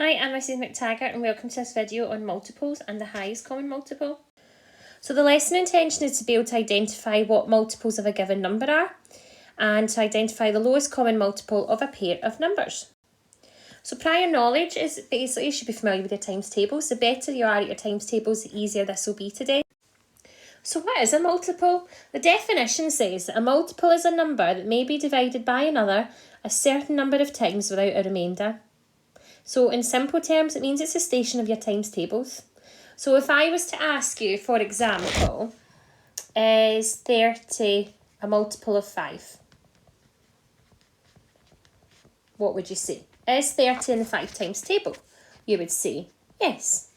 Hi, I'm Mrs McTaggart and welcome to this video on multiples and the highest common multiple. So the lesson intention is to be able to identify what multiples of a given number are and to identify the lowest common multiple of a pair of numbers. So prior knowledge is basically you should be familiar with your times tables. The better you are at your times tables, the easier this will be today. So what is a multiple? The definition says that a multiple is a number that may be divided by another a certain number of times without a remainder. So in simple terms, it means it's a station of your times tables. So if I was to ask you, for example, is 30 a multiple of 5? What would you say? Is 30 in the 5 times table? You would say yes.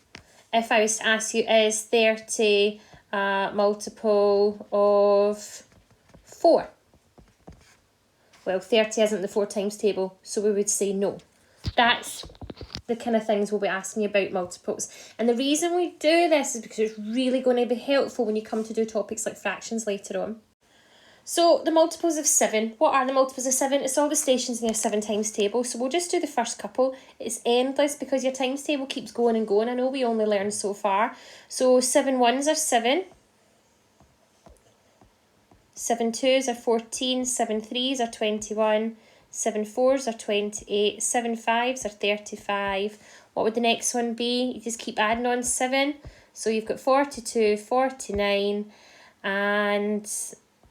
If I was to ask you, is 30 a multiple of 4? Well, 30 isn't the 4 times table, so we would say no. That's the kind of things we'll be asking you about multiples. And the reason we do this is because it's really going to be helpful when you come to do topics like fractions later on. So the multiples of 7. What are the multiples of 7? It's all the stations in your 7 times table. So we'll just do the first couple. It's endless because your times table keeps going and going. I know we only learned so far. So 7 ones are 7. 7 twos are 14. 7 threes are 21. 7 fours are 28, 7 fives are 35. What would the next one be? You just keep adding on 7. So you've got 42, 49 and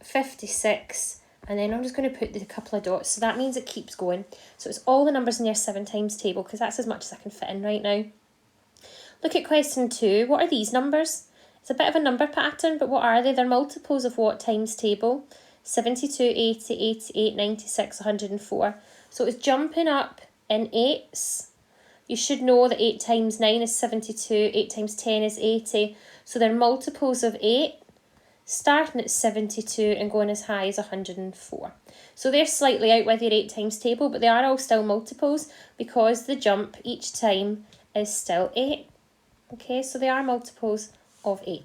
56. And then I'm just going to put a couple of dots. So that means it keeps going. So it's all the numbers in your 7 times table because that's as much as I can fit in right now. Look at question 2. What are these numbers? It's a bit of a number pattern, but what are they? They're multiples of what times table? 72, 80, 88, 96, 104. So it's jumping up in 8s. You should know that 8 times 9 is 72, 8 times 10 is 80. So they're multiples of 8, starting at 72 and going as high as 104. So they're slightly out with your 8 times table, but they are all still multiples because the jump each time is still 8. Okay, so they are multiples of 8.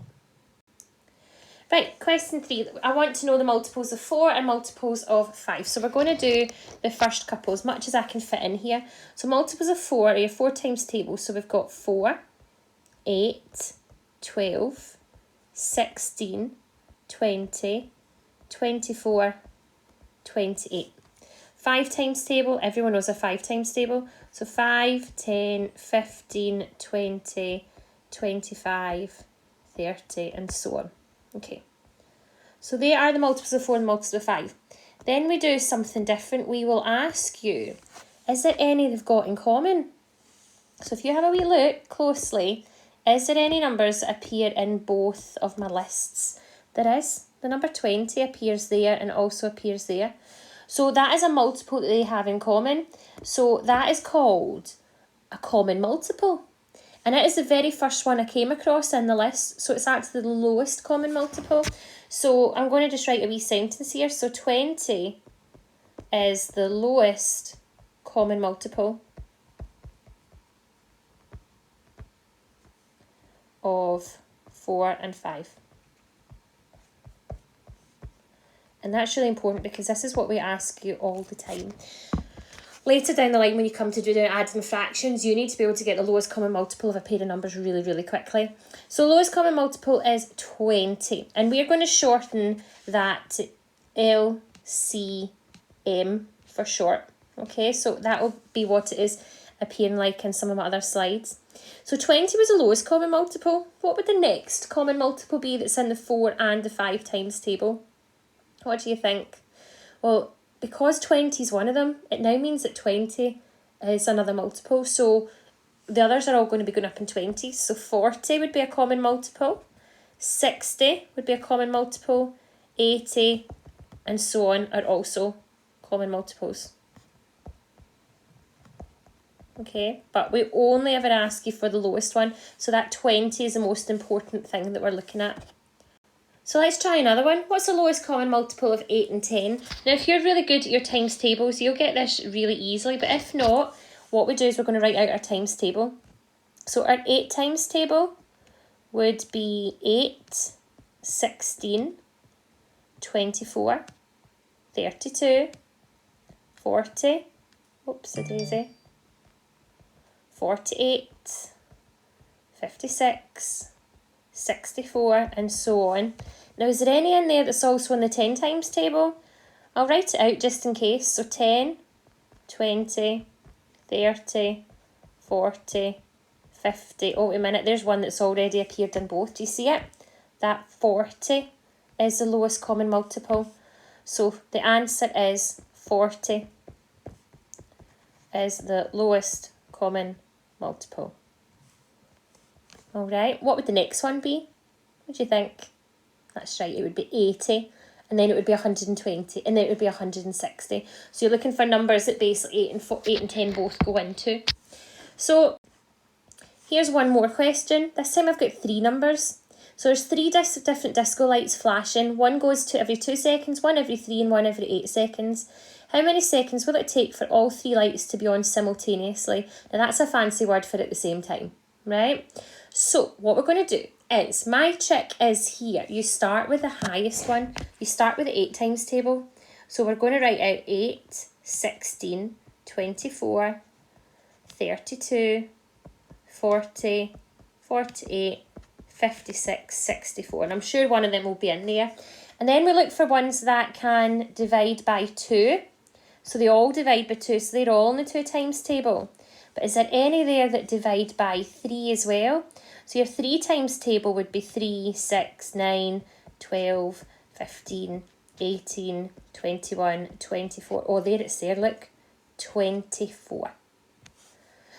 Right, question 3. I want to know the multiples of 4 and multiples of 5. So we're going to do the first couple as much as I can fit in here. So multiples of 4 are your 4 times table. So we've got 4, 8, 12, 16, 20, 24, 28. 5 times table, everyone knows a 5 times table. So 5, 10, 15, 20, 25, 30 and so on. Okay, so they are the multiples of 4 and multiples of 5. Then we do something different. We will ask you, is there any they've got in common? So if you have a wee look closely, is there any numbers that appear in both of my lists? There is. The number 20 appears there and also appears there. So that is a multiple that they have in common. So that is called a common multiple. And it is the very first one I came across in the list. So it's actually the lowest common multiple. So I'm going to just write a wee sentence here. So 20 is the lowest common multiple of 4 and 5. And that's really important because this is what we ask you all the time. Later down the line when you come to do the adding fractions, you need to be able to get the lowest common multiple of a pair of numbers really, really quickly. So lowest common multiple is 20. And we're going to shorten that to LCM for short. Okay, so that will be what it is appearing like in some of my other slides. So 20 was the lowest common multiple. What would the next common multiple be that's in the 4 and the 5 times table? What do you think? Well, because 20 is one of them, it now means that 20 is another multiple. So the others are all going to be going up in 20s. So 40 would be a common multiple. 60 would be a common multiple. 80 and so on are also common multiples. Okay, but we only ever ask you for the lowest one. So that 20 is the most important thing that we're looking at. So let's try another one. What's the lowest common multiple of 8 and 10? Now, if you're really good at your times tables, you'll get this really easily. But if not, what we do is we're going to write out our times table. So our 8 times table would be 8, 16, 24, 32, 40, whoopsie daisy, 48, 56, 64, and so on. Now, is there any in there that's also in the 10 times table? I'll write it out just in case. So 10, 20, 30, 40, 50. Oh, wait a minute, there's one that's already appeared in both. Do you see it? That 40 is the lowest common multiple. So the answer is 40 is the lowest common multiple. All right, what would the next one be? What do you think? That's right, it would be 80, and then it would be 120, and then it would be 160. So you're looking for numbers that basically 8 and 10 both go into. So here's one more question. This time I've got 3 numbers. So there's 3 different disco lights flashing. One goes to every 2 seconds, one every 3, and one every 8 seconds. How many seconds will it take for all 3 lights to be on simultaneously? Now that's a fancy word for at the same time, right? So what we're going to do is, my trick is here. You start with the highest one. You start with the 8 times table. So we're going to write out 8, 16, 24, 32, 40, 48, 56, 64. And I'm sure one of them will be in there. And then we look for ones that can divide by 2. So they all divide by 2. So they're all in the 2 times table. But is there any there that divide by 3 as well? So your 3 times table would be 3, 6, 9, 12, 15, 18, 21, 24. Oh, there it's there, look. 24.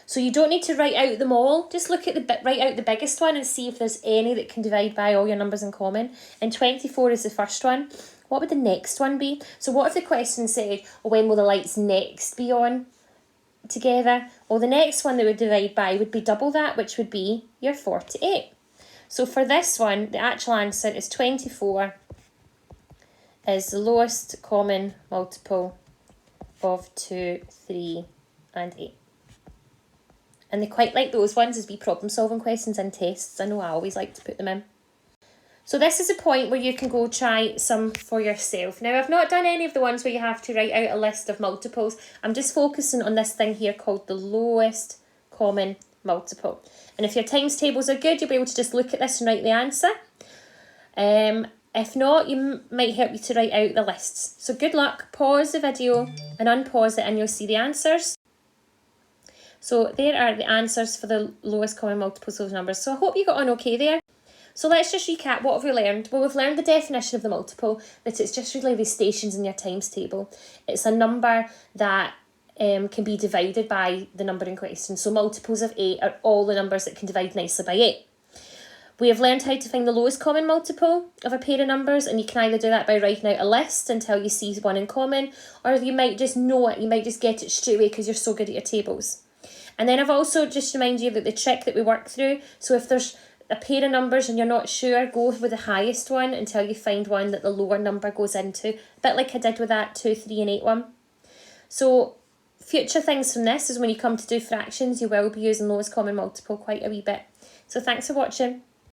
So you don't need to write out them all. Just look at write out the biggest one and see if there's any that can divide by all your numbers in common. And 24 is the first one. What would the next one be? So what if the question said, oh, when will the lights next be on together? Well, the next one that would divide by would be double that, which would be your 48. So for this one, the actual answer is 24 is the lowest common multiple of 2, 3, and 8. And they quite like those ones as wee problem solving questions and tests. I know I always like to put them in. So this is a point where you can go try some for yourself. Now, I've not done any of the ones where you have to write out a list of multiples. I'm just focusing on this thing here called the lowest common multiple. And if your times tables are good, you'll be able to just look at this and write the answer. If not, you might help you to write out the lists. So good luck. Pause the video and unpause it and you'll see the answers. So there are the answers for the lowest common multiples of numbers. So I hope you got on okay there. So let's just recap. What have we learned? Well, we've learned the definition of the multiple, that it's just really the stations in your times table. It's a number that can be divided by the number in question. So multiples of 8 are all the numbers that can divide nicely by 8. We have learned how to find the lowest common multiple of a pair of numbers, and you can either do that by writing out a list until you see one in common, or you might just know it, you might just get it straight away because you're so good at your tables. And then I've also just reminded you that the trick that we work through, so if there's a pair of numbers and you're not sure, go with the highest one until you find one that the lower number goes into. A bit like I did with that 2, 3 and 8 one. So future things from this is when you come to do fractions, you will be using lowest common multiple quite a wee bit. So thanks for watching.